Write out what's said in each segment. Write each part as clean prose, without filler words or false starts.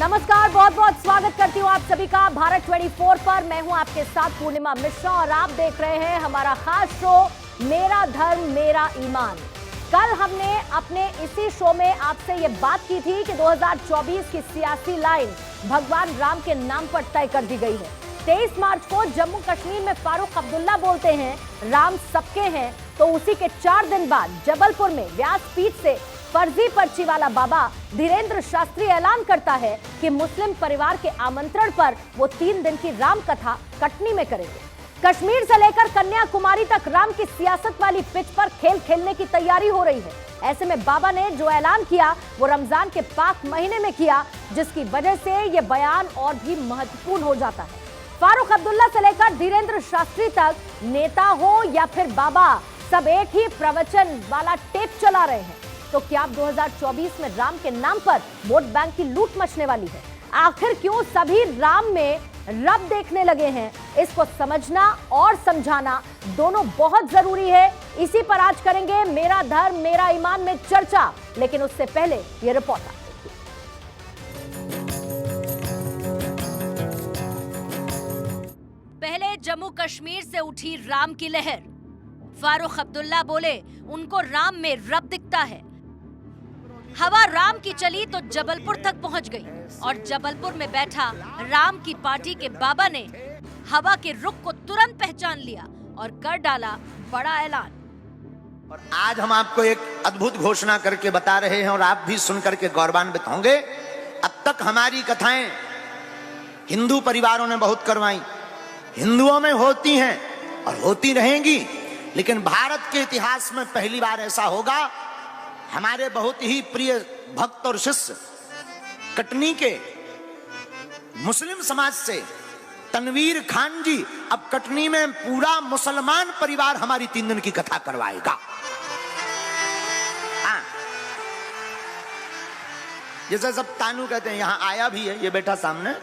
नमस्कार, बहुत बहुत स्वागत करती हूँ आप सभी का भारत 24 पर। मैं हूँ आपके साथ पूर्णिमा मिश्रा और आप देख रहे हैं हमारा खास शो मेरा धर्म मेरा ईमान। कल हमने अपने इसी शो में आपसे ये बात की थी कि 2024 की सियासी लाइन भगवान राम के नाम पर तय कर दी गई है। 23 मार्च को जम्मू कश्मीर में फारूक अब्दुल्ला बोलते हैं राम सबके हैं, तो उसी के 4 दिन बाद जबलपुर में व्यासपीठ से फर्जी पर्ची वाला बाबा धीरेन्द्र शास्त्री ऐलान करता है कि मुस्लिम परिवार के आमंत्रण पर वो 3 दिन की राम कथा कटनी में करेंगे। कश्मीर से लेकर कन्याकुमारी तक राम की सियासत वाली पिच पर खेल खेलने की तैयारी हो रही है। ऐसे में बाबा ने जो ऐलान किया वो रमजान के पाक महीने में किया, जिसकी वजह से ये बयान और भी महत्वपूर्ण हो जाता है। फारूक अब्दुल्ला से लेकर धीरेन्द्र शास्त्री तक नेता हो या फिर बाबा, सब एक ही प्रवचन वाला टेप चला रहे हैं। तो क्या अब 2024 में राम के नाम पर वोट बैंक की लूट मचने वाली है? आखिर क्यों सभी राम में रब देखने लगे हैं? इसको समझना और समझाना दोनों बहुत जरूरी है। इसी पर आज करेंगे मेरा धर्म मेरा ईमान में चर्चा, लेकिन उससे पहले ये रिपोर्ट। पहले जम्मू कश्मीर से उठी राम की लहर। फारूक अब्दुल्ला बोले उनको राम में रब दिखता है। हवा राम की चली तो जबलपुर तक पहुंच गई और जबलपुर में बैठा राम की पार्टी के बाबा ने हवा के रुख को तुरंत पहचान लिया और कर डाला बड़ा ऐलान। और आज हम आपको एक अद्भुत घोषणा करके बता रहे हैं और आप भी सुन करके गौरवान्वित होंगे। अब तक हमारी कथाएं हिंदू परिवारों ने बहुत करवाई, हिंदुओं में होती हैं और होती रहेंगी, लेकिन भारत के इतिहास में पहली बार ऐसा होगा। हमारे बहुत ही प्रिय भक्त और शिष्य कटनी के मुस्लिम समाज से तनवीर खान जी अब कटनी में पूरा मुसलमान परिवार हमारी 3 दिन की कथा करवाएगा। हाँ, जैसे सब तानू कहते हैं, यहां आया भी है, ये बैठा सामने,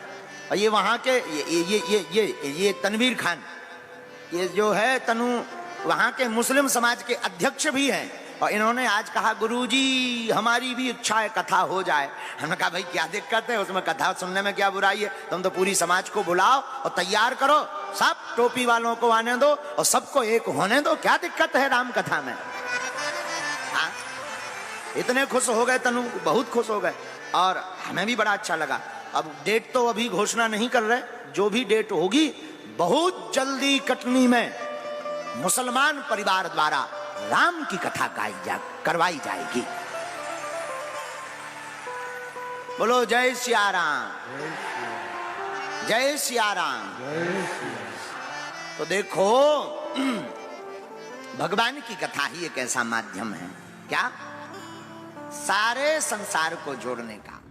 और ये वहां के ये तनवीर खान, ये जो है तनु वहां के मुस्लिम समाज के अध्यक्ष भी हैं। और इन्होंने आज कहा गुरुजी हमारी भी इच्छा है कथा हो जाए। हमने कहा भाई क्या दिक्कत है, उसमें कथा सुनने में क्या बुराई है? तुम तो पूरी समाज को बुलाओ और तैयार करो, सब टोपी वालों को आने दो और सबको एक होने दो, क्या दिक्कत है राम कथा में? हाँ, इतने खुश हो गए तनु, बहुत खुश हो गए और हमें भी बड़ा अच्छा लगा। अब डेट तो अभी घोषणा नहीं कर रहे, जो भी डेट होगी बहुत जल्दी कटनी में मुसलमान परिवार द्वारा राम की कथा करवाई जाएगी। बोलो जय सिया राम, जय सिया राम। तो देखो भगवान की कथा ही एक ऐसा माध्यम है क्या सारे संसार को जोड़ने का।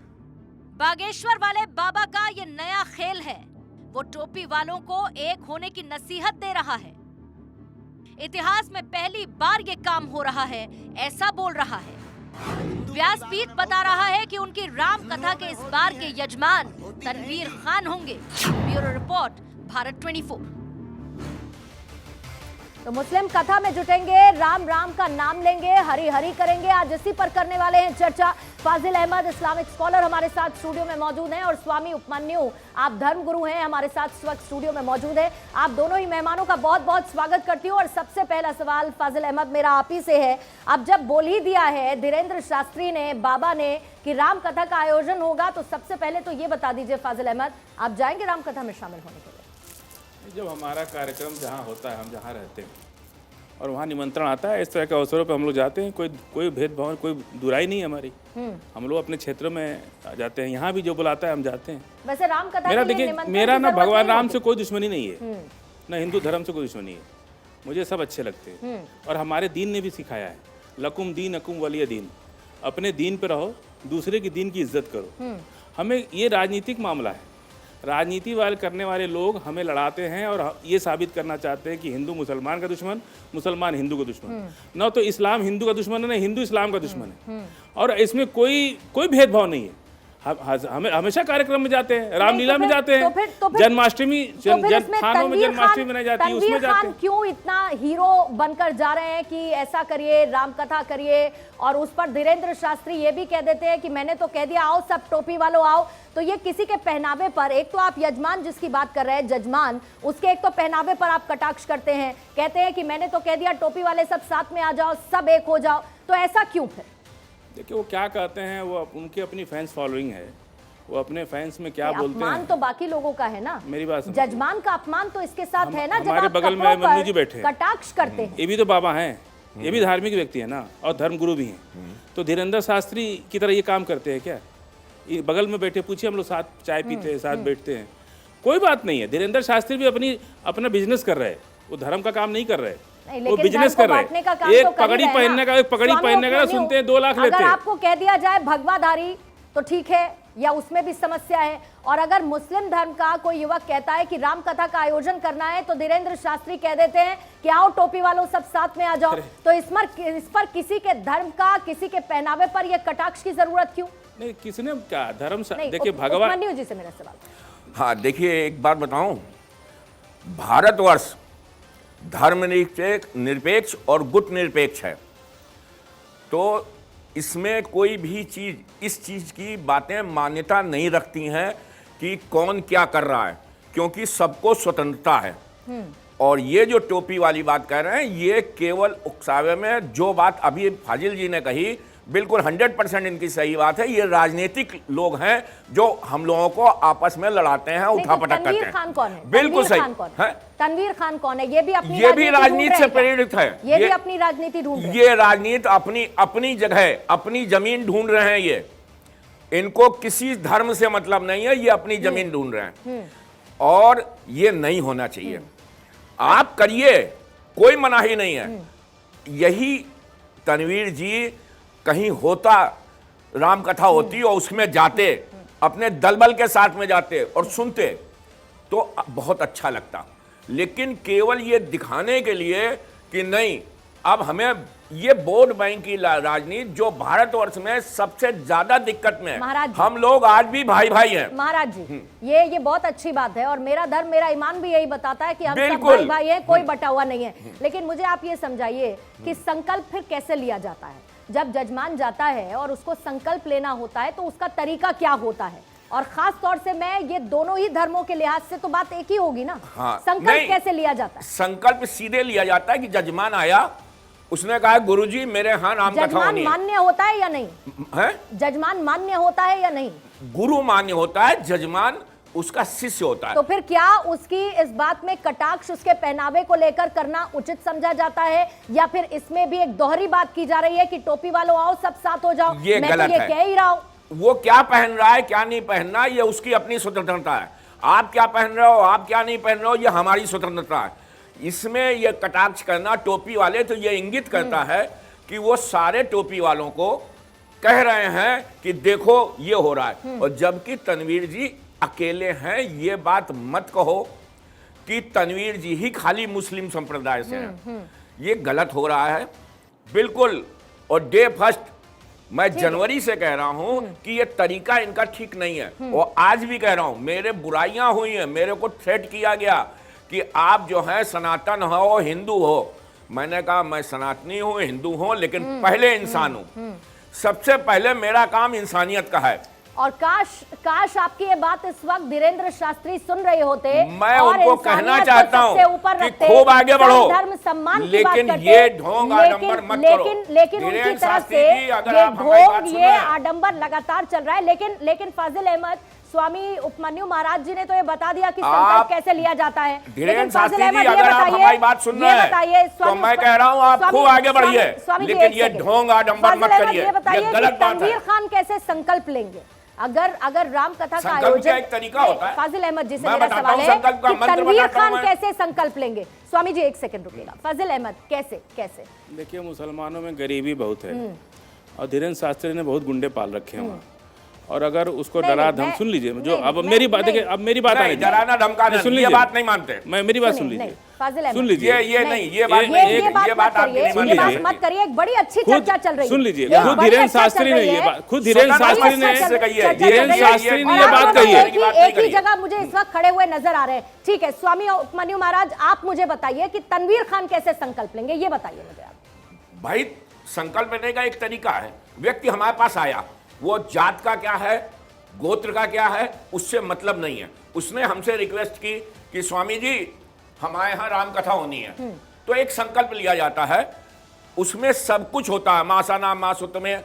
बागेश्वर वाले बाबा का ये नया खेल है। वो टोपी वालों को एक होने की नसीहत दे रहा है। इतिहास में पहली बार ये काम हो रहा है, ऐसा बोल रहा है। व्यासपीठ बता रहा है कि उनकी राम कथा के इस बार के यजमान तनवीर खान होंगे। Bureau report, Bharat 24। तो मुस्लिम कथा में जुटेंगे, राम राम का नाम लेंगे, हरि हरि करेंगे। आज इसी पर करने वाले हैं चर्चा। फाजिल अहमद इस्लामिक स्कॉलर हमारे साथ स्टूडियो में मौजूद हैं और स्वामी उपमन्यु, आप धर्म गुरु हैं, हमारे साथ इस वक्त स्टूडियो में मौजूद हैं। आप दोनों ही मेहमानों का बहुत बहुत स्वागत करती हूँ। और सबसे पहला सवाल फाजिल अहमद मेरा आप ही से है। अब जब बोल ही दिया है धीरेन्द्र शास्त्री ने, बाबा ने, कि राम कथा का आयोजन होगा, तो सबसे पहले तो ये बता दीजिए फाजिल अहमद, आप जाएंगे राम कथा में शामिल होने के लिए? जब हमारा कार्यक्रम जहाँ होता है, हम जहाँ रहते हैं और वहाँ निमंत्रण आता है, इस तरह के अवसरों पर हम लोग जाते हैं। कोई भेदभाव, कोई बुराई नहीं है हमारी। हम लोग अपने क्षेत्र में जाते हैं, यहाँ भी जो बुलाता है हम जाते हैं। वैसे राम कथा मेरा देखिए, मेरा ना भगवान राम से कोई दुश्मनी नहीं है, ना हिंदू धर्म से कोई दुश्मनी है। मुझे सब अच्छे लगते हैं और हमारे दीन ने भी सिखाया है, लकुम दीन अकुम वलिय दीन। अपने दीन पर रहो, दूसरे की दीन की इज्जत करो। हमें ये राजनीतिक मामला है, राजनीति वाले करने वाले लोग हमें लड़ाते हैं और ये साबित करना चाहते हैं कि हिंदू मुसलमान का दुश्मन, मुसलमान हिंदू का दुश्मन। न तो इस्लाम हिंदू का दुश्मन है, न हिंदू इस्लाम का दुश्मन है। और इसमें कोई भेदभाव नहीं है। हम हमेशा कार्यक्रम में जाते हैं, रामलीला में जाते हैं, तो फिर जन्माष्टमी थानों में जन्माष्टमी मनाई जाती है, उसमें जाते हैं। क्यों इतना हीरो बनकर जा रहे हैं कि ऐसा करिए, राम कथा करिए, और उस पर धीरेन्द्र शास्त्री ये भी कह देते हैं कि मैंने तो कह दिया, आओ सब टोपी वालों आओ। तो ये किसी के पहनावे पर, एक तो आप यजमान जिसकी बात कर रहे हैं, जजमान, उसके एक तो पहनावे पर आप कटाक्ष करते हैं, कहते हैं कि मैंने तो कह दिया टोपी वाले सब साथ में आ जाओ, सब एक हो जाओ। तो ऐसा क्यों फिर? देखिए वो क्या कहते हैं, वो उनकी अपनी फैंस फॉलोइंग है, वो अपने फैंस में क्या बोलते हैं। अपमान तो बाकी लोगों का है ना, मेरी बात समझिए। जजमान का अपमान तो इसके साथ है ना, जब हमारे आप बगल में कपड़ों मन्नू जी पर बैठे हैं, कटाक्ष करते हैं। ये भी तो बाबा हैं, ये भी धार्मिक व्यक्ति है ना, और धर्मगुरु भी हैं। तो धीरेन्द्र शास्त्री की तरह ये काम करते हैं क्या? ये बगल में बैठे, पूछिए, हम लोग साथ चाय पीते हैं, साथ बैठते हैं, कोई बात नहीं है। धीरेन्द्र शास्त्री भी अपना बिजनेस कर रहे हैं, वो धर्म का काम नहीं कर रहे, वो बिजनेस कर रहे हैं। एक पगड़ी पहनने का सुनते हैं 2 लाख लेते हैं। अगर आपको कह दिया जाए भगवाधारी तो ठीक है, या उसमें भी समस्या है। और अगर मुस्लिम धर्म का कोई युवक कहता है कि राम कथा का आयोजन करना है, तो धीरेन्द्र शास्त्री कह देते हैं कि आओ टोपी वालों सब साथ में आ जाओ। तो इस पर किसी के धर्म का, किसी के पहनावे पर यह कटाक्ष की जरूरत क्यों? नहीं, किसने क्या धर्म? देखिए भगवान, उपमन्यु जी से मेरा सवाल। हाँ देखिए, एक बात बताऊं, भारतवर्ष धर्मनिरपेक्ष और गुट निरपेक्ष है, तो इसमें कोई भी चीज, इस चीज की बातें मान्यता नहीं रखती हैं कि कौन क्या कर रहा है, क्योंकि सबको स्वतंत्रता है। और ये जो टोपी वाली बात कह रहे हैं, ये केवल उकसावे में, जो बात अभी फाजिल जी ने कही बिल्कुल 100% इनकी सही बात है। ये राजनीतिक लोग हैं जो हम लोगों को आपस में लड़ाते हैं, उठापटक करते हैं। खान कौन है? बिल्कुल सही है। तनवीर खान कौन है? ये भी राजनीति से प्रेरित है, ये भी अपनी राजनीति ढूंढ रहे हैं। ये राजनीति अपनी जगह, अपनी जमीन ढूंढ रहे हैं। ये इनको किसी धर्म से मतलब नहीं है, ये अपनी जमीन ढूंढ रहे हैं, और ये नहीं होना चाहिए। आप करिए, कोई मनाही नहीं है। यही तनवीर जी कहीं होता, राम कथा होती और उसमें जाते, अपने दलबल के साथ में जाते और सुनते, तो बहुत अच्छा लगता। लेकिन केवल ये दिखाने के लिए कि नहीं, अब हमें ये वोट बैंक की राजनीति जो भारतवर्ष में सबसे ज्यादा दिक्कत में है, हम लोग आज भी भाई भाई हैं। महाराज जी, ये बहुत अच्छी बात है, और मेरा धर्म मेरा ईमान भी यही बताता है कि हम सब भाई भाई हैं, कोई बटा हुआ नहीं है। लेकिन मुझे आप ये समझाइए कि संकल्प फिर कैसे लिया जाता है? जब जजमान जाता है और उसको संकल्प लेना होता है, तो उसका तरीका क्या होता है? और खास तौर से मैं ये दोनों ही धर्मों के लिहाज से तो बात एक ही होगी ना। हाँ, संकल्प कैसे लिया जाता है? संकल्प सीधे लिया जाता है कि जजमान आया, उसने कहा गुरुजी मेरे यहाँ राम कथा होनी है। जजमान मान्य होता है या नहीं है? जजमान मान्य होता है या नहीं? गुरु मान्य होता है, जजमान उसका शिष्य होता है। तो फिर क्या उसकी इस बात में कटाक्ष उसके पहनावे को लेकर करना उचित समझा जाता है, या फिर इसमें भी एक दोहरी बात की जा रही है कि टोपी वालों आओ सब साथ हो जाओ? ये गलत है। कह ही रहा हूं, वो क्या पहन रहा है, क्या नहीं पहनना, ये उसकी अपनी स्वतंत्रता है। आप क्या पहन रहे हो, आप क्या नहीं पहन रहे हो, ये हमारी स्वतंत्रता है। इसमें ये कटाक्ष करना टोपी वाले, तो ये इंगित करता है कि वो सारे टोपी वालों को कह रहे हैं कि देखो ये हो रहा है। और जबकि तनवीर जी अकेले हैं। ये बात मत कहो कि तनवीर जी ही खाली मुस्लिम संप्रदाय से हैं, ये गलत हो रहा है बिल्कुल। और डे फर्स्ट मैं जनवरी से कह रहा हूं कि ये तरीका इनका ठीक नहीं है, और आज भी कह रहा हूं, मेरे बुराइयां हुई हैं, मेरे को थ्रेट किया गया कि आप जो है सनातन हो, हिंदू हो। मैंने कहा मैं सनातनी हूं, हिंदू हूं, लेकिन पहले इंसान हूं। सबसे पहले मेरा काम इंसानियत का है। और काश आपकी ये बात इस वक्त धीरेन्द्र शास्त्री सुन रहे होते। मैं उनको कहना चाहता हूं कि खूब आगे बढ़ो, धर्म सम्मान लेकिन ये ढोंग आडंबर मत करो। लेकिन उनकी तरफ से ये ढोंग, ये आडंबर लगातार चल रहा है। लेकिन फाजिल अहमद, स्वामी उपमन्यु महाराज जी ने तो ये बता दिया कि संकल्प कैसे लिया जाता है। धीरेन्द्र शास्त्री जी, अगर आप हमारी बात सुन रहे हैं तो मैं कह रहा हूं आप खूब आगे बढ़िए, लेकिन ये ढोंग आडंबर मत करिए, ये गलत बात है। तनवीर खान कैसे संकल्प लेंगे? अगर राम कथा का आयोजन, एक तरीका होता है। फाजिल अहमद जी से मेरा सवाल है कि तनवीर खान कैसे संकल्प लेंगे? स्वामी जी एक सेकंड रुकिएगा। फाजिल अहमद कैसे? देखिए, मुसलमानों में गरीबी बहुत है, और धीरेन्द्र शास्त्री ने बहुत गुंडे पाल रखे हैं वहाँ, और अगर उसको नहीं, डरा नहीं, धम मैं- सुन लीजिए जो नहीं, अब मैं- मेरी बात नहीं, देखिए, अब मेरी बात नहीं, आने डराना धमकाना सुन ये लीजिए, बात नहीं मानते। मैं मेरी बात सुन नहीं, लीजिए, फाजिल अहमद, सुन लीजिए, ये नहीं, ये बात ये ये बात आपकी करिए, नहीं सुन ये बात लीजिए। मत करिए। एक बड़ी अच्छी खुद चर्चा चल रही है। सुन लीजिए, एक खुद बड़ी धीरेन्द्र चर्चा शास्त्री चल ने रही ये है। बात, खुद धीरेन्द्र स्वतंत्र शास्त्री ने से कही है, धीरेन्द्र शास्त्री ने ये बात कही है। एक ही जगह मुझे इस वक्त खड़े हुए नजर आ रहे हैं। ठीक है, स्वामी उपमन्यु महाराज, आप मुझे बताइए कि तनवीर खान कैसे संकल्प लेंगे, ये बताइए मुझे आप। भाई संकल्प लेने का एक तरीका है। व्यक्ति हमारे पास आया, वो जात का क्या है, गोत्र का क्या है, उससे मतलब नहीं है। उसने हमसे रिक्वेस्ट की कि स्वामी जी हमारे यहाँ राम कथा होनी है, तो एक संकल्प लिया जाता है, उसमें सब कुछ होता है। मासा नाम मास में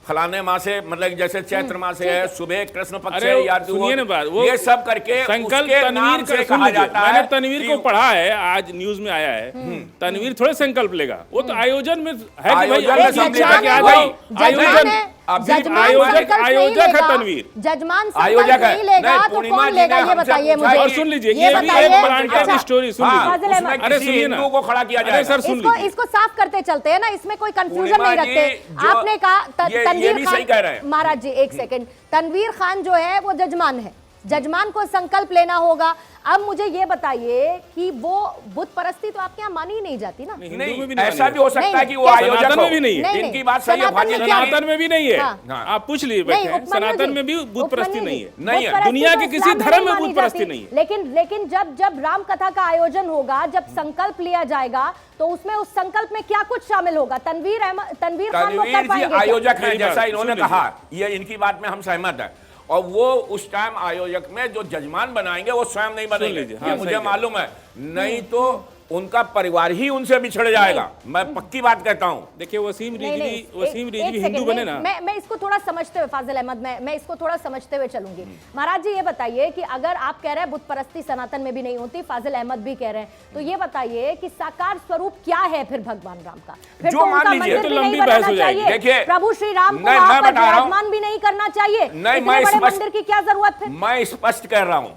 फलाने माह से, मतलब जैसे चैत्र माह से है, सुबह कृष्ण पक्ष अरे है या सुनिए ना बात, वो ये सब करके संकल्प उसके तनवीर नाम का से सुन कहा लीजिए, जाता मैंने है तनवीर को कि- पढ़ा है, आज न्यूज में आया है। तनवीर थोड़े संकल्प लेगा, वो तो आयोजन में है कि भाई आयोजन अपनी में इच्छा सम्मिलित के आ है, जाओ। जजमान है, अभी जजमान आयोजक- संकल्प नहीं आयोजक है लेगा। तनवीर। जजमान आयोजक संकल्प है। नहीं लेगा नहीं, तो पूर्णिमा कौन जी लेगा, ने ये हमसे बताइए पूछा मुझे। और सुन लीजिए, ये ये भी बताइए। एक ब्रांड अच्छा, की स्टोरी सुन हाँ, लीजिए। फाजिल उसमें अहमद, अरे किसी सुनिए ना। हिंदू को खड़ा किया अरे जाएगा। सर सुन इसको लीजिए, इसको साफ करते चलते हैं ना, इसमें कोई कंफ्यूजन पूर्णिमा नहीं जी, रखते। जो- आपने कहा ये तनवीर भी खान, सही कह रहे हैं। महाराज जी एक सेकंड, तनवीर खान जो है वो जजमान है, जजमान को संकल्प लेना होगा। अब मुझे ये बताइए कि वो बुत परस्ती तो आपके यहाँ मानी ही नहीं जाती ना। हिंदू में भी नहीं, नहीं ऐसा मानेगा। भी हो सकता नहीं, है कि वो नहीं, आयोजक सनातन हो। में भी नहीं है। नहीं, इनकी नहीं, बात सही है, सनातन फाजिल में जी। क्या है? सनातन में भी नहीं है। हाँ। आप पूछ लिए बैठे हैं, उपमन्यु सनातन जी, में भी बुत परस्ती उपमन्यु नहीं जी, है। नहीं है। बुत परस्ती दुनिया तो के किसी इस्लाम में धर्म में मानी बुत परस्ती जाती। नहीं है। लेकिन जब राम कथा का आयोजन होगा, जब संकल्प लिया जाएगा, तो उसमें उस संकल्प में क्या कुछ शामिल होगा? तनवीर खान वो कर तनवीर जी पाएंगे क्या? आयोजक है, मेरी जैसा बात इन्होंने सुन लीजिए। कहा, ये इनकी बात में हम सहमत है। और वो उस टाइम आयोजक में जो जजमान बनाएंगे वो स्वयं नहीं बनेंगे, लीजिए, ये हाँ, मुझे सही कह मालूम है। नहीं तो उनका परिवार ही उनसे बिछड़ जाएगा, मैं पक्की बात कहता हूं। देखिए वसीम नहीं, रिजवी, नहीं, वसीम एक रिजवी सेकंड, हिंदू बने नहीं, ना। मैं इसको थोड़ा समझते हुए, फाजिल अहमद, मैं इसको थोड़ा समझते हुए चलूंगी। महाराज जी ये बताइए कि अगर आप कह रहे हैं बुत परस्ती सनातन में भी नहीं होती, फाजिल अहमद भी कह रहे हैं, तो ये बताइए कि साकार स्वरूप क्या है फिर भगवान राम का? फिर जो तो मान उनका लीजिए, मंदिर तो भी लंबी नहीं बहस बनाना हो जाएगी। चाहिए। देखिए, प्रभु श्री राम को नहीं, वहां मैं पर बता रहा हूं। विराजमान भी नहीं करना चाहिए। नहीं, इतने मैं बड़े स्पष्ट- मंदिर की क्या जरूरत है? मैं स्पष्ट कह रहा हूं,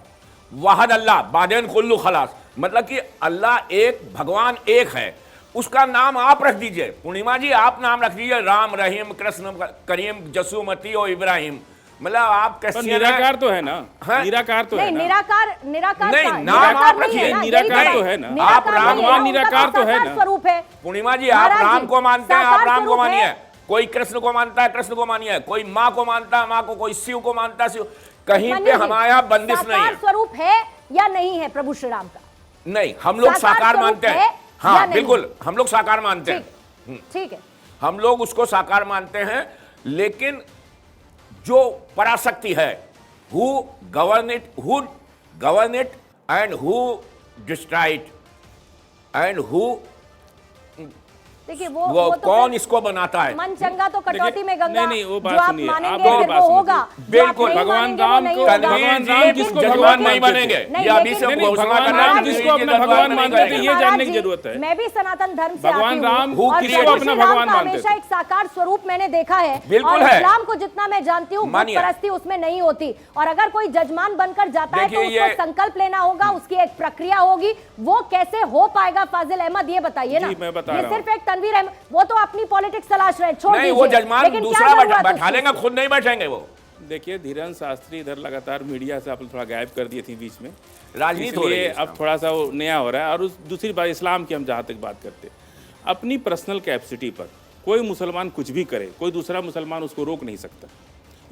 वाहद अल्लाह बादेन कुल्लू खलास, मतलब कि अल्लाह एक, भगवान एक है, उसका नाम आप रख दीजिए। पूर्णिमा जी आप नाम रख दीजिए, राम, रहीम, कृष्ण, करीम, जसूमती और इब्राहिम। मतलब आप पर क्रिश्चियन निराकार तो है ना, हाँ? निराकार तो है नहीं, ना। निराकार नहीं, का- नाम निराकार आप नहीं रखिए। है ना, निराकार यही तो बात है ना। निराकार आप राम, नहीं है, भगवान उनका निराकार तो है साकार ना। स्वरूप है। पूर्णिमा जी आप महाराज राम जी, को मानते हैं, आप साकार राम को स्वरूप मानिए। है। कोई कृष्ण को मानता है, कृष्ण को मानिए। कोई माँ को मानता है, माँ को। कोई शिव को मानता है, शिव। कहीं पे मानिए जी, हमारे यहाँ बंदिश नहीं साकार है। स्वरूप है या नहीं है प्रभु श्री राम का? नहीं, हम लोग साकार साकार स्वरूप मानते है हैं। या हाँ नहीं? बिल्कुल, हम लोग साकार मानते ठीक हैं। ठीक है। हम लोग उसको साकार मानते हैं, लेकिन जो पराशक्ति है, who govern it and who destroy it and who, देखिए वो तो कौन फिर इसको बनाता है। मन चंगा तो कटौती देखिए, में गंगा। नहीं, वो बात जो आप सुनिए, आप मानेंगे मेरी फिर बात वो सुनिए। होगा, बिल्कुल, जो आप नहीं भगवान मानेंगे वो राम नहीं को- होगा। भगवान राम लेकिन जिसको जजमान भगवान नहीं मानते बनेंगे, थे। नहीं, ये अभी लेकिन- से नहीं, घोषणा भगवान करना राम है, जिसको ये अपना भगवान नहीं मानते थे, करेंगे। ये महाराज जानने की जी, जरूरत है। मैं भी सनातन धर्म से भगवान आती हूँ, राम और जिसको प्रभु अपना श्री राम भगवान का मानते हमेशा थे। एक साकार स्वरूप मैंने देखा है। बिल्कुल और है। इस्लाम को जितना मैं जानती हूँ, बुत मानिए। परस्ती उसमें नहीं होती। और अगर कोई जजमान बनकर जाता है तो देखिए, उसको ये- संकल्प लेना होगा, उसकी एक प्रक्रिया होगी। वो कैसे हो पाएगा फाजिल अहमद, ये बताइए ना। जी, मैं बता ये रहा सिर्फ एक तनवीर अहमद, वो तो अपनी पॉलिटिक्स तलाश रहे हैं, छोड़ नहीं, वो दीजिए। जजमान लेकिन क्या दूसरा जरूरत है बैठा उसकी? लेंगे, खुद नहीं बैठेंगे वो। देखिए धीरेन्द्र शास्त्री इधर लगातार मीडिया से आप लोग थोड़ा गायब कर दिए थे बीच में, राजनीति हो रही इसलिए है अब थोड़ा सा वो नया हो रहा है। और उस दूसरी बात इस्लाम की हम जहाँ तक बात करते हैं, अपनी पर्सनल कैपेसिटी पर कोई मुसलमान कुछ भी करे, कोई दूसरा मुसलमान उसको रोक नहीं सकता।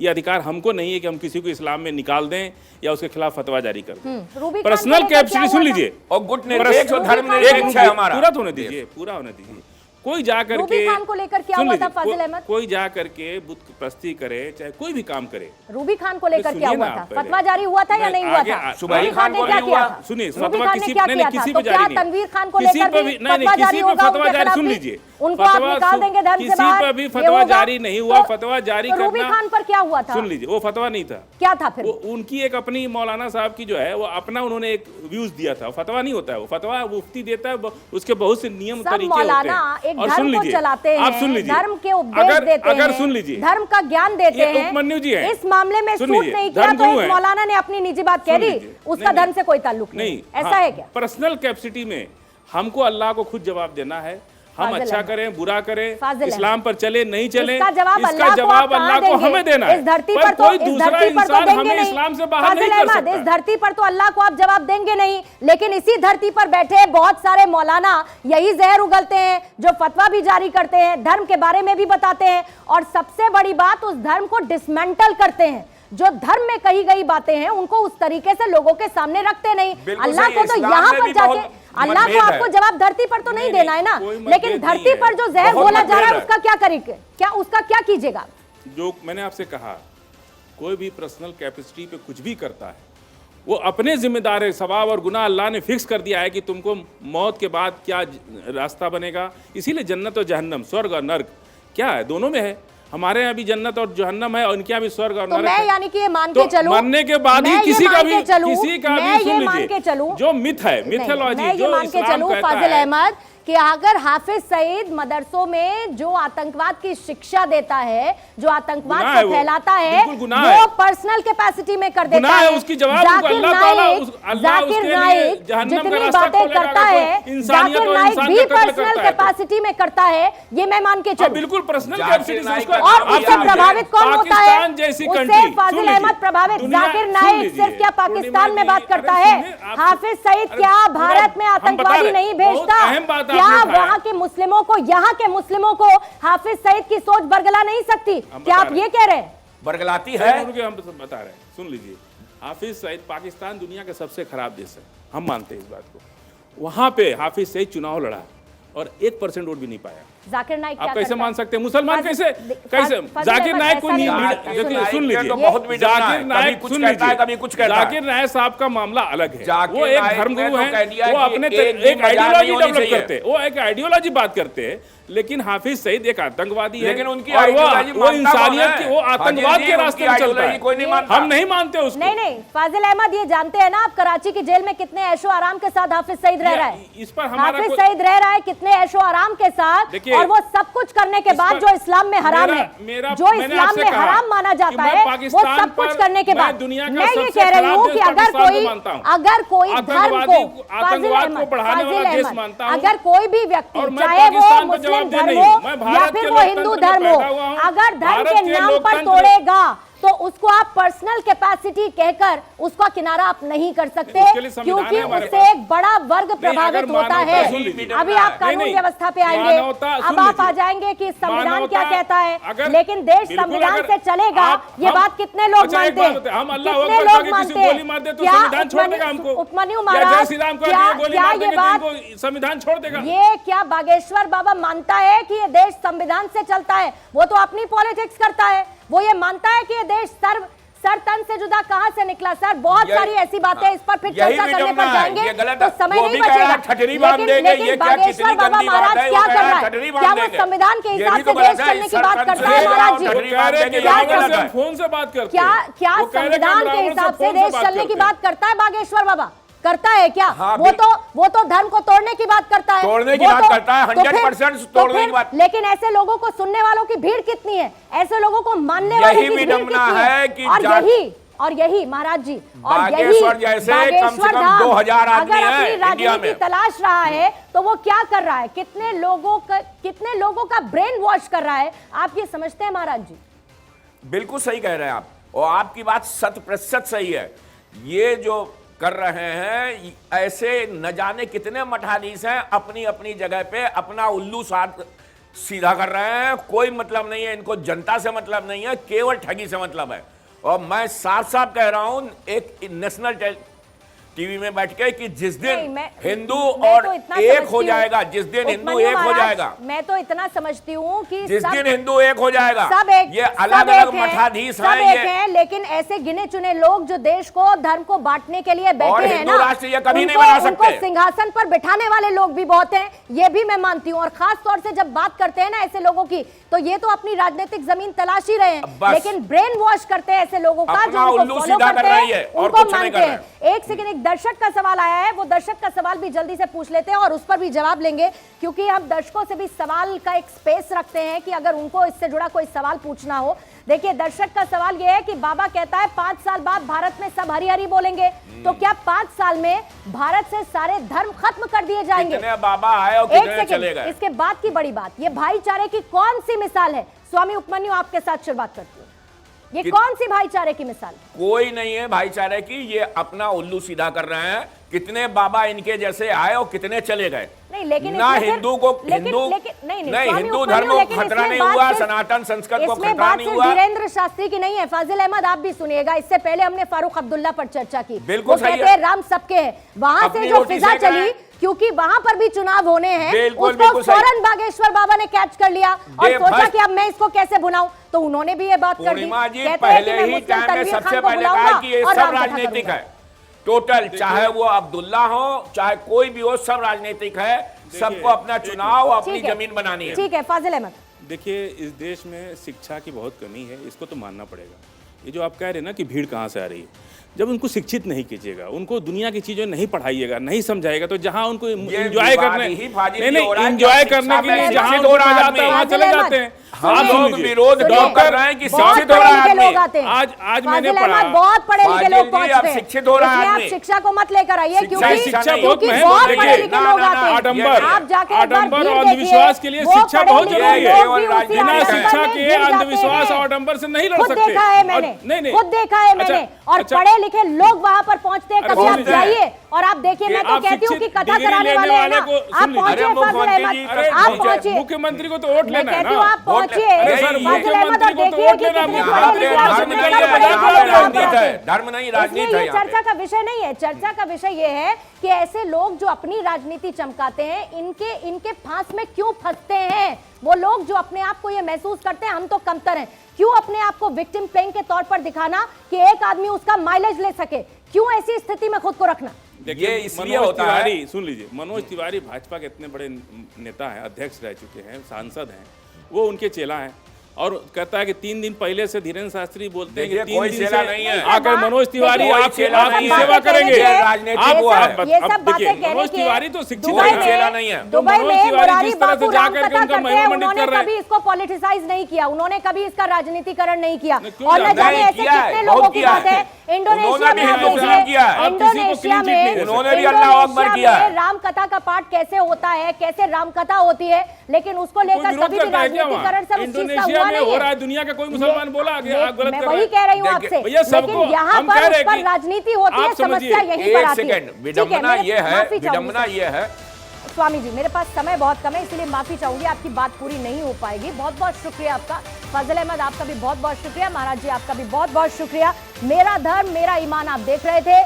ये अधिकार हमको नहीं है कि हम किसी को इस्लाम में निकाल दें या उसके खिलाफ फतवा जारी कर दें। रूबी खान पर्सनल को लेकर क्या कैपेसिटी हुआ सुन था? लीजिए, और गुट निरपेक्ष और धर्म एक निरपेक्ष है हमारा। पूरा तो होने दीजिए, पूरा होने दीजिए। कोई जा रूबी करके खान को लेकर क्या सुन हुआ था लीजिए, फाजिल अहमद? कोई जा करके बुत प्रस्ती करे, चाहे कोई भी काम करे, रूबी खान को लेकर सुनिए क्या हुआ ना था? आप पहले। फतवा जारी हुआ था या नहीं हुआ आगे- था? सुबाही रूबी खान ने को क्या नहीं किया हुआ। था? सुनिए, रूबी फतवा खान ने किसी क्या नहीं, किया नहीं, था? किसी तो पे जारी क्या नहीं। तनवीर खान को किसी लेकर पे भी भी नहीं, फतवा किसी जारी पे होगा फतवा उनके जारी खिलाफ सुन भी? लीजिए। उनको आप फतवा निकाल देंगे धर्म से किसी बाहर, पे भी ये फतवा होगा। जारी नहीं हुआ, तो फतवा जारी रूबी करना। खान पर क्या हुआ था? सुन लीजिए, वो फतवा नहीं था, क्या था फिर? वो उनकी एक अपनी मौलाना साहब की जो है वो अपना उन्होंने एक व्यूज दिया था। फतवा नहीं होता है वो, फतवा मुफ्ती देता है, उसके बहुत से नियम सब तरीके होते मौलाना हैं। एक और धर्म सुन को लीजिए, चलाते हैं, आप सुन लीजिए, धर्म के उपदेश देते हैं, अगर सुन लीजिए, धर्म का ज्ञान देते ये हैं। उपमन्यु जी हैं। इस मामले में सुन सूट लीजिए, नहीं किया धर्म तो गुरु एक हैं। मौलाना ने अपनी निजी बात कह सुन दी, लीजिए। उसका नहीं, धर्म से कोई ताल्लुक नहीं। ऐसा है क्या? पर्सनल कैपेसिटी में हमको अल्लाह को खुद जवाब देना है। हम फाजिल अच्छा अहमद। करें बुरा करें, फाजिल इस्लाम पर चले नहीं चले, इसका जवाब इसका जवाब अल्लाह को हमें देना है। इस धरती पर पर तो कोई दूसरा इंसान हमें नहीं। इस्लाम से बाहर फाजिल नहीं कर अहमद, इस सकता। धरती पर तो अल्लाह को आप जवाब देंगे नहीं, लेकिन इसी धरती पर बैठे बहुत सारे मौलाना यही जहर उगलते हैं, जो फतवा भी जारी करते हैं, धर्म के बारे में भी बताते हैं, और सबसे बड़ी बात उस धर्म को डिसमेंटल करते हैं। जो धर्म में कही गई बातें हैं उनको उस तरीके से लोगों के सामने रखते नहीं। अल्लाह को तो यहाँ पर जाके, अल्लाह को आपको जवाब धरती पर तो नहीं देना है ना, लेकिन धरती पर जो जहर बोला जा रहा है उसका क्या करेंगे, उसका क्या कीजिएगा? जो मैंने आपसे कहा, कोई भी पर्सनल कैपेसिटी पे कुछ भी करता है वो अपने जिम्मेदार है। सवाब और गुनाह अल्लाह ने फिक्स कर दिया है कि तुमको मौत के बाद क्या रास्ता बनेगा। इसीलिए जन्नत और जहन्नम, स्वर्ग और नर्क क्या है, दोनों में है। हमारे यहाँ भी जन्नत और जहन्नम है और इनके यहाँ भी स्वर्ग और तो नरक मैं है। यानी कि ये मान तो के चलूं, मरने के बाद ही मैं ये किसी का मान भी के चलूं, किसी का मैं भी ये सुन मान के लीजिए, चलूं, जो मिथ है, नहीं, मिथोलॉजी मैं ये जो मान के इस्लाम चलूं कहता फाजिल है, अहमद कि अगर हाफिज सईद मदरसों में जो आतंकवाद की शिक्षा देता है, जो आतंकवाद गुनाह है को वो, फैलाता है, बिल्कुल गुनाह है। वो पर्सनल कैपेसिटी में कर देता गुनाह है। है, उसकी जवाब उनको जाकिर अल्लाह ताला नाइक, अल्लाह उसके जाकिर लिए नाइक जहन्नम का जितनी रास्ता बातें खोलेगा करता अगर है, कोई इंसानियत जाकिर और नाइक इंसान भी का कत्ल पर्सनल करता है तो। कैपेसिटी में करता है, ये मैं मान के हाँ, चलूं। बिल्कुल पर्सनल जाकिर कैपेसिटी से नाइक उसको का और नाम उससे याद है। प्रभावित कौन होता है? पाकिस्तान जैसी उससे कंट्री, फाजिल सुन अहमद लीजिए, प्रभावित। दुनिया- जाकिर सुन नाइक लीजिए, सिर्फ क्या पाकिस्तान में पूर्णिमा बात जी, करता अरे है? सुनिए, आप- हाफिज सईद अरे क्या पूरा- भारत में हम बता आतंकवादी रहे, नहीं बहुत भेजता? अहम बात क्या आपने उठाया। वहाँ के मुस्लिमों को, यहाँ के मुस्लिमों को हाफिज सईद की सोच बरगला नहीं सकती? हम क्या बता आप रहे ये कह रहे हैं? बरगलाती है। हम बता रहे हैं, सुन लीजिए। हाफिज सईद, पाकिस्तान दुनिया का सबसे खराब देश है, हम मानते हैं इस बात को। वहां पे हाफिज सईद चुनाव लड़ा और 1% वोट भी नहीं पाया। जाकिर नाइक आप क्या कैसे करता मान है? सकते हैं? मुसलमान कैसे फाजिल जाकिर अहमद नाइक को ऐसा नहीं, नहीं जाकिर देखिए, नाइक सुन के लीजिए, तो बहुत भी डरना है, जाकिर कभी नाइक कुछ सुन कहता है, लीजिए, कभी कुछ कहता है। जाकिर नाइक साहब का मामला अलग है। जाकिर वो एक नाइक ने धर्मगुरु तो कह दिया हैं, वो कि अपने एक भी एक मजाल नहीं आइडियोलॉजी होनी डेवलप चाहिए। करते हैं, वो एक आइडियोलॉजी बात करते हैं। लेकिन हाफिज सईद एक आतंकवादी है, लेकिन उनकी और आइडियोलॉजी वो मानता इंसानियत कौन की, है? वो आतंकवाद हाजिर के जी, रास्ते उनकी में चलता आइडियोलॉजी है। कोई नहीं मानता। हम नहीं मानते उसको। नहीं नहीं, फाजिल अहमद ये जानते हैं ना आप कराची की जेल में कितने ऐशो आराम के साथ हाफिज सईद रह रहा है? इस पर हमारा हाफिज कोई- सईद रह रहा है कितने ऐशो आराम के साथ, देखिए, और वो सब कुछ करने के इस बाद पर जो इस्लाम में हराम है, जो मैंने इस्लाम आपसे में कहा हराम माना कि जाता मैं है, वो पाकिस्तान सब कुछ पर- करने के मैं बाद दुनिया का मैं ये सबसे कह रही खराब हूँ देश कि अगर पाकिस्तान को कोई मानता हूँ। अगर कोई धर्म को आतंकवाद को बढ़ाने वाला देश मानता हूँ। अगर कोई भी व्यक्ति, और मैं चाहे वो पाकिस्तान पर मुस्लिम जवाब दे धर्म नहीं हो हूँ। मैं या भारत फिर के वो हिंदू लोकतंत्र धर्म में हो, पैदा हुआ हूँ। अगर धर्म भारत के के नाम पर लोकतंत्र- तोड़ेगा तो उसको आप पर्सनल कैपेसिटी कहकर उसका किनारा आप नहीं कर सकते, उसके लिए संविधान क्योंकि है हमारे उससे पास। एक बड़ा वर्ग प्रभावित अगर होता मानवता सुन है। लीजिए। अभी आप कानून नहीं, व्यवस्था पे आएंगे, मानवता सुन अब आप आ लीजिए। जाएंगे कि संविधान क्या मानवता कहता है, अगर- लेकिन देश बिल्कुल संविधान अगर से चलेगा, ये हम- बात कितने लोग अच्छा, एक मानते बात हैं? बताइए, हम अल्लाह कितने अकबर लोग कह के मानते किसी को गोली हैं? मार दे तो क्या संविधान छोड़ देगा हमको? उपमन्यु या महाराज, जय श्री राम कह के गोली क्या मार ये देंगे बात, तो इनको संविधान छोड़ देगा? ये क्या बागेश्वर बाबा मानता है कि ये देश संविधान से चलता है? वो तो अपनी पॉलिटिक्स करता है, वो ये मानता है कि ये देश सर तन से जुदा कहां से निकला? सर बहुत सारी ऐसी बातें इस पर फिर यही चर्चा भी करने जमना पर है, जाएंगे ये गलत तो है। समय वो नहीं भी कह रहा है बचेगा। ठठरी बांध देंगे, लेकिन ये क्या बागेश्वर कितनी बाबा गंदी बात महाराज है, क्या वो कर कह रहा रहा है है? ठठरी क्या बांध वो देंगे। संविधान के ये हिसाब भी से तो देश गलत है, चलने की सर बात तन करता से है जुड़ा महाराज और जी? ठठरी कह बांध रहे देंगे, कि ये भी रावण गलत से है। फोन से बात करते क्या हैं। क्या वो कह रहे कि हम संविधान के रावण से हिसाब से फोन देश बात चलने की करते हैं। बात करता है बागेश्वर बाबा? करता है क्या? हाँ, वो तो धर्म को तोड़ने की बात करता है, तोड़ने की वो बात तो- करता है, तो फिर- 100% तो तोड़ने फिर- की बात। लेकिन ऐसे लोगों को सुनने वालों की भीड़ कितनी है? ऐसे लोगों को मानने वालों यही की भीड़ विडंबना कितनी है कि और यही महाराज जी, और बागेश्वर जैसे कम से कम 2000 आदमी अगर हैं अपनी इंडिया राजनीति में। तलाश रहा है तो वो क्या कर रहा है? कितने लोगों का ब्रेन वॉश कर रहा है? आप ये समझते हैं महाराज जी? बिल्कुल सही कह रहे हैं आप, और आपकी बात 100% सही है। ये जो कर रहे हैं, ऐसे न जाने कितने मठाधीश हैं, अपनी अपनी जगह पे अपना उल्लू साथ सीधा कर रहे हैं। कोई मतलब नहीं है इनको, जनता से मतलब नहीं है, केवल ठगी से मतलब है। और मैं साफ साफ कह रहा हूं एक नेशनल टीवी में बैठ के कि जिस दिन हिंदू और एक हो जाएगा, जिस दिन हिंदू एक हो जाएगा, मैं तो इतना समझती हूँ कि जिस दिन हिंदू एक हो जाएगा, सब एक, ये अलग अलग मठाधीश हैं, एक हैं, लेकिन ऐसे गिने चुने लोग जो देश को धर्म को बांटने के लिए और बैठे हैं हिंदू ना, राष्ट्र ये कभी नहीं बना उनको सकते। सिंहासन पर बिठाने वाले लोग भी बहुत हैं, ये भी मैं मानती हूँ। और खास तौर से जब बात करते हैं ना ऐसे लोगों की, तो ये तो अपनी राजनीतिक जमीन तलाश ही रहे हैं, बस लेकिन ब्रेन वॉश करते हैं ऐसे लोगों का, अपना जो उनको उल्लू फॉलो सीधा कर करते रही है हैं, और उनको कुछ नहीं मानते कर रहे हैं। एक सेकंड, एक दर्शक का सवाल आया है, वो दर्शक का सवाल भी जल्दी से पूछ लेते हैं और उस पर भी जवाब लेंगे, क्योंकि हम दर्शकों से भी सवाल का एक स्पेस रखते हैं कि अगर उनको इससे जुड़ा कोई सवाल पूछना हो। देखिए, दर्शक का सवाल यह है कि बाबा कहता है 5 साल बाद भारत में सब हरि हरि बोलेंगे, तो क्या 5 साल में भारत से सारे धर्म खत्म कर दिए जाएंगे? कितने बाबा आए और कितने चले गए? इसके बाद की बड़ी बात, ये भाईचारे की कौन सी मिसाल है? स्वामी उपमन्यु, आपके साथ शुरुआत करती हूँ। ये कौन सी भाईचारे की मिसाल? कोई नहीं है भाईचारे की, ये अपना उल्लू सीधा कर रहे हैं। कितने बाबा इनके जैसे आए और कितने चले गए। नहीं, लेकिन ना हिंदू को हिंदू नहीं, हिंदू धर्म को खतरा नहीं हुआ, सनातन संस्कृत को खतरा नहीं हुआ। वीरेंद्र शास्त्री की नहीं है, फाजिल अहमद आप भी सुनिएगा, इससे पहले हमने फारूक अब्दुल्ला पर चर्चा की। बिल्कुल सही है। कहते हैं राम सबके हैं, वहां से जो फिजा चली, क्योंकि वहां पर भी चुनाव होने हैं, उसको फौरन बागेश्वर बाबा ने कैच कर लिया और सोचा कि अब मैं इसको कैसे भुनाऊं, तो उन्होंने भी ये बात कर दी। पहले ही टाइम में सबसे पहले कहा कि ये सब राजनीतिक है, टोटल, चाहे वो अब्दुल्ला हो चाहे कोई भी हो, सब राजनीतिक है। सबको अपना चुनाव, अपनी जमीन बनानी है। ठीक है, फाजिल अहमद। देखिए, इस देश में शिक्षा की बहुत कमी है, इसको तो मानना पड़ेगा। ये जो आप कह रहे हैं ना कि भीड़ कहाँ से आ रही है, जब उनको शिक्षित नहीं कीजिएगा, उनको दुनिया की चीजें नहीं पढ़ाइएगा, नहीं समझाइएगा, तो जहाँ उनको एंजॉय करने एंजॉय करने के लिए जहाँ उनको मजा आता है वहाँ चले जाते हैं। हम लोग विरोध कर रहे हैं कि शिक्षित हो रहा है आदमी। आज मैंने पढ़ा, बहुत पढ़े लिखे लोग पहुंचते हैं, शिक्षित हो रहा है आप आदमी। शिक्षा को मत लेकर आइए, क्योंकि शिक्षा बहुत बहुत पढ़े लिखे लोग आते हैं। आडंबर और अंधविश्वास के लिए शिक्षा बहुत जरूरी है। बिना शिक्षा के अंधविश्वास और आडंबर से नहीं लड़ सकते। खुद देखा है मैंने, खुद देखा है मैंने, और पढ़े लिखे लोग वहां पर पहुंचते हैं। कभी आप जाइए और आप देखिए, मैं तो कहती हूँ कि कथा कराने वाले हैं ना, आप पहुंचिए, फाजिल अहमद, आप पहुंचिए। मुख्यमंत्री को तो वोट लेना है ना, आप पहुंचिए फाजिल अहमद और देखिए कि कितने धर्म नहीं, राजनीति है। चर्चा का विषय नहीं है, चर्चा का विषय ये है कि ऐसे लोग जो अपनी राजनीति चमकाते हैं, इनके फांस में क्यों फंसते हैं? वो लोग जो अपने आप को ये महसूस करते हैं हम तो कमतर हैं, क्यों अपने आप को विक्टिम प्लेइंग के तौर पर दिखाना कि एक आदमी उसका माइलेज ले सके? क्यों ऐसी स्थिति में खुद को रखना? ये इसलिए होता है। सुन लीजिए, मनोज तिवारी भाजपा के इतने बड़े नेता हैं, अध्यक्ष रह चुके हैं, सांसद हैं, वो उनके चेला हैं, और कहता है कि 3 दिन पहले से धीरेन्द्र शास्त्री बोलते हैं कि 3 दिन से नहीं है, आकर मनोज तिवारी आपकी सेवा करेंगे। मनोज तिवारी तो शिक्षित नहीं है। दुबई में मुरारी बापू रामकथा करते हैं, उन्होंने कभी इसको पॉलिटिसाइज नहीं किया, उन्होंने कभी इसका राजनीतिकरण नहीं किया। और न जाने ऐसे कितने लोगों की बात है। इंडोनेशिया में उन्होंने भी अल्लाह अकबर किया। रामकथा का पाठ कैसे होता है, कैसे रामकथा होती है, लेकिन उसको लेकर कभी भी राजनीतिकरण से उस चीज का हुआ नहीं हो रहा है। दुनिया का कोई मुसलमान बोला आगे आप गलत मैं वही कह रही हूँ आपसे, लेकिन यहाँ पर उस पर राजनीति होती है, समस्या यहीं पर आती है। विडंबना ये है। स्वामी जी, मेरे पास समय बहुत कम है, इसलिए माफी चाहूंगी, आपकी बात पूरी नहीं हो पाएगी। बहुत बहुत शुक्रिया आपका। फाजिल अहमद, आपका भी बहुत बहुत शुक्रिया। महाराज जी, आपका भी बहुत बहुत शुक्रिया। मेरा धर्म मेरा ईमान आप देख रहे थे।